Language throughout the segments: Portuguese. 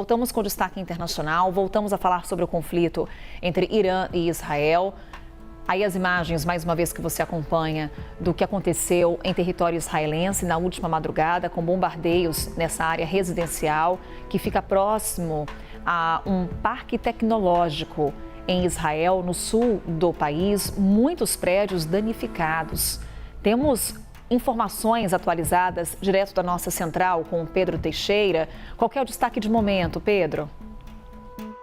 Voltamos com destaque internacional, voltamos a falar sobre o conflito entre Irã e Israel. Aí as imagens, mais uma vez, que você acompanha do que aconteceu em território israelense na última madrugada, com bombardeios nessa área residencial que fica próximo a um parque tecnológico em Israel, no sul do país, muitos prédios danificados. Temos informações atualizadas direto da nossa central com o Pedro Teixeira. Qual que é o destaque de momento, Pedro?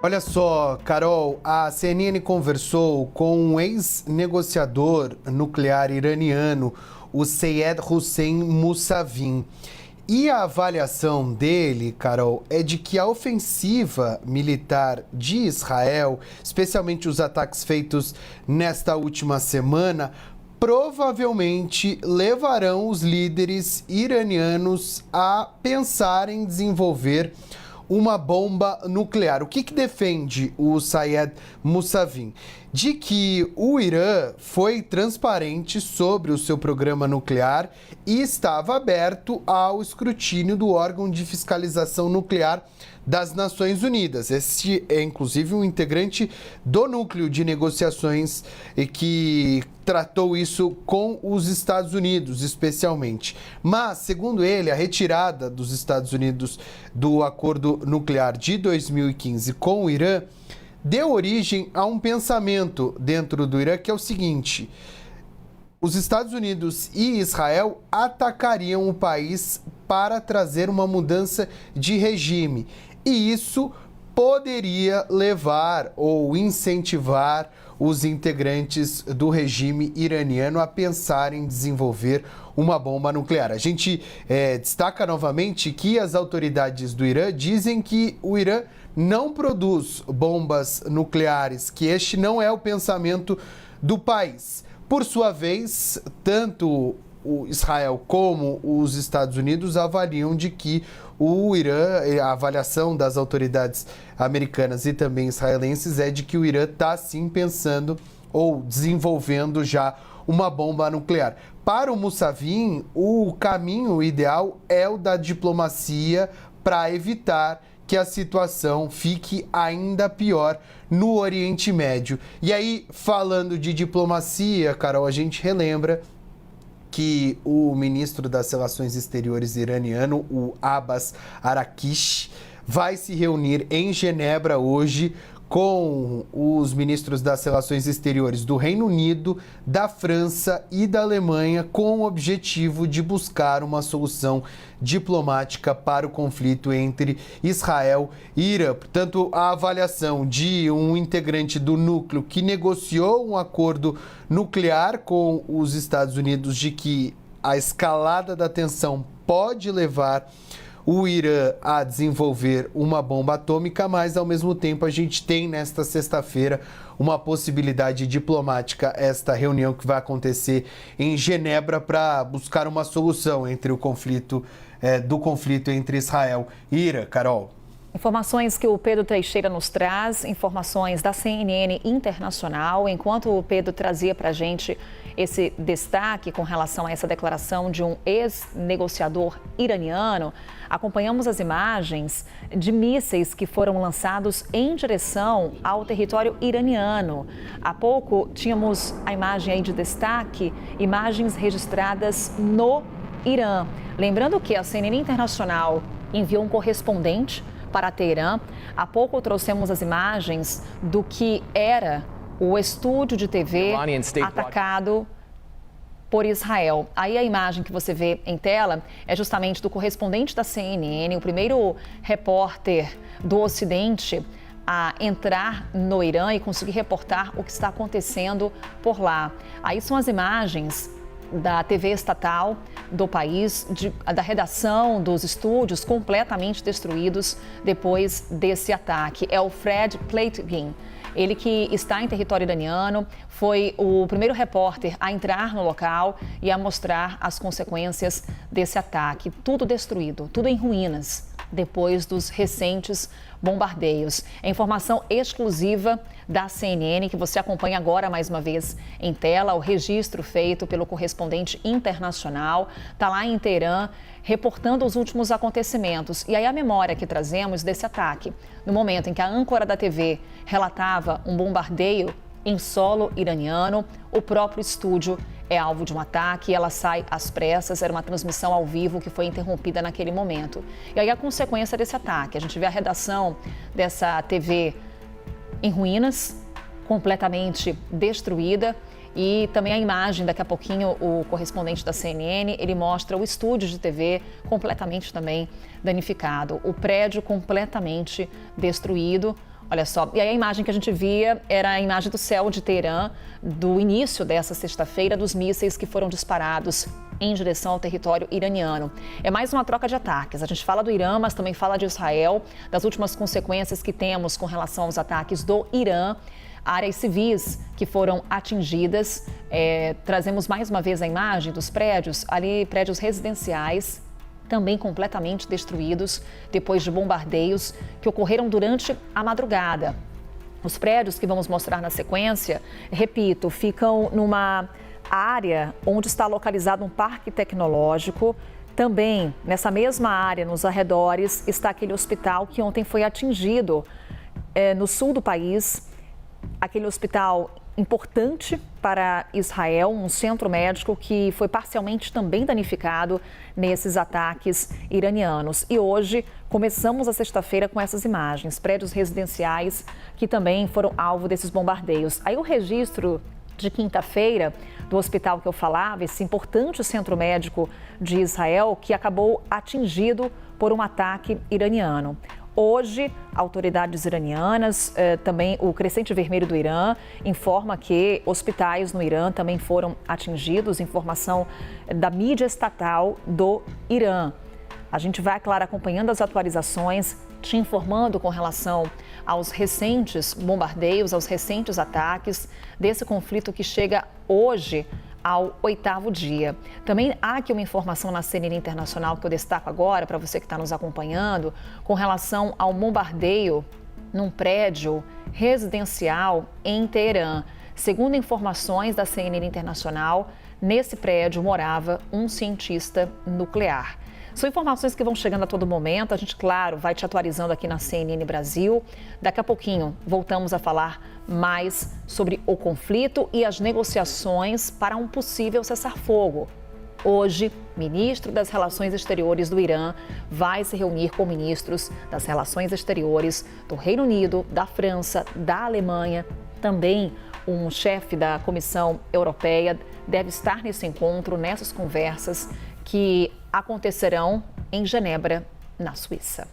Olha só, Carol, a CNN conversou com um ex-negociador nuclear iraniano, o Seyed Hossein Mousavi. E a avaliação dele, Carol, é de que a ofensiva militar de Israel, especialmente os ataques feitos nesta última semana, provavelmente levarão os líderes iranianos a pensar em desenvolver uma bomba nuclear. O que defende o Seyed Mousavi? De que o Irã foi transparente sobre o seu programa nuclear e estava aberto ao escrutínio do órgão de fiscalização nuclear das Nações Unidas. Este é, inclusive, um integrante do núcleo de negociações que tratou isso com os Estados Unidos, especialmente. Mas, segundo ele, a retirada dos Estados Unidos do acordo nuclear de 2015 com o Irã deu origem a um pensamento dentro do Irã que é o seguinte: os Estados Unidos e Israel atacariam o país para trazer uma mudança de regime. E isso poderia levar ou incentivar os integrantes do regime iraniano a pensar em desenvolver uma bomba nuclear. A gente destaca novamente que as autoridades do Irã dizem que o Irã não produz bombas nucleares, que este não é o pensamento do país. Por sua vez, tanto o Israel como os Estados Unidos avaliam de que o Irã, a avaliação das autoridades americanas e também israelenses é de que o Irã está sim pensando ou desenvolvendo já uma bomba nuclear. Para o Mousavi, o caminho ideal é o da diplomacia para evitar que a situação fique ainda pior no Oriente Médio. E aí, falando de diplomacia, Carol, a gente relembra que o ministro das Relações Exteriores iraniano, o Abbas Araghchi, vai se reunir em Genebra hoje com os ministros das Relações Exteriores do Reino Unido, da França e da Alemanha, com o objetivo de buscar uma solução diplomática para o conflito entre Israel e Irã. Portanto, a avaliação de um integrante do núcleo que negociou um acordo nuclear com os Estados Unidos de que a escalada da tensão pode levar o Irã a desenvolver uma bomba atômica, mas ao mesmo tempo a gente tem nesta sexta-feira uma possibilidade diplomática, esta reunião que vai acontecer em Genebra para buscar uma solução entre o conflito, do conflito entre Israel e Irã. Carol. Informações que o Pedro Teixeira nos traz, informações da CNN Internacional. Enquanto o Pedro trazia para a gente esse destaque com relação a essa declaração de um ex-negociador iraniano, acompanhamos as imagens de mísseis que foram lançados em direção ao território iraniano. Há pouco tínhamos a imagem aí de destaque, imagens registradas no Irã. Lembrando que a CNN Internacional enviou um correspondente para Teherã. Há pouco trouxemos as imagens do que era o estúdio de TV atacado por Israel. Aí a imagem que você vê em tela é justamente do correspondente da CNN, o primeiro repórter do Ocidente a entrar no Irã e conseguir reportar o que está acontecendo por lá. Aí são as imagens da TV estatal do país, da redação dos estúdios completamente destruídos depois desse ataque. É o Fred Pleitgen, ele que está em território iraniano, foi o primeiro repórter a entrar no local e a mostrar as consequências desse ataque. Tudo destruído, tudo em ruínas. depois dos recentes bombardeios. É informação exclusiva da CNN que você acompanha agora mais uma vez em tela, o registro feito pelo correspondente internacional, está lá em Teherã, reportando os últimos acontecimentos. E aí a memória que trazemos desse ataque, no momento em que a âncora da TV relatava um bombardeio em solo iraniano, o próprio estúdio é alvo de um ataque e ela sai às pressas. Era uma transmissão ao vivo que foi interrompida naquele momento. E aí a consequência desse ataque, a gente vê a redação dessa TV em ruínas, completamente destruída, e também a imagem, daqui a pouquinho o correspondente da CNN, ele mostra o estúdio de TV completamente também danificado, o prédio completamente destruído. Olha só, e aí a imagem que a gente via era a imagem do céu de Teherã, do início dessa sexta-feira, dos mísseis que foram disparados em direção ao território iraniano. É mais uma troca de ataques. A gente fala do Irã, mas também fala de Israel, das últimas consequências que temos com relação aos ataques do Irã, áreas civis que foram atingidas. Trazemos mais uma vez a imagem dos prédios, ali prédios residenciais, também completamente destruídos depois de bombardeios que ocorreram durante a madrugada. Os prédios que vamos mostrar na sequência, repito, ficam numa área onde está localizado um parque tecnológico. Também nessa mesma área, nos arredores, está aquele hospital que ontem foi atingido no sul do país. Aquele hospital importante para Israel, um centro médico que foi parcialmente também danificado nesses ataques iranianos. E hoje começamos a sexta-feira com essas imagens, prédios residenciais que também foram alvo desses bombardeios. Aí o registro de quinta-feira do hospital que eu falava, esse importante centro médico de Israel, que acabou atingido por um ataque iraniano. Hoje, autoridades iranianas, também o Crescente Vermelho do Irã, informa que hospitais no Irã também foram atingidos, informação da mídia estatal do Irã. A gente vai, claro, acompanhando as atualizações, te informando com relação aos recentes bombardeios, aos recentes ataques desse conflito que chega hoje ao 8º dia. Também há aqui uma informação na CNN Internacional que eu destaco agora para você que está nos acompanhando com relação ao bombardeio num prédio residencial em Teherã. Segundo informações da CNN Internacional, nesse prédio morava um cientista nuclear. São informações que vão chegando a todo momento. A gente, claro, vai te atualizando aqui na CNN Brasil. Daqui a pouquinho voltamos a falar mais sobre o conflito e as negociações para um possível cessar-fogo. Hoje, ministro das Relações Exteriores do Irã vai se reunir com ministros das Relações Exteriores do Reino Unido, da França, da Alemanha. Também um chefe da Comissão Europeia deve estar nesse encontro, nessas conversas que acontecerão em Genebra, na Suíça.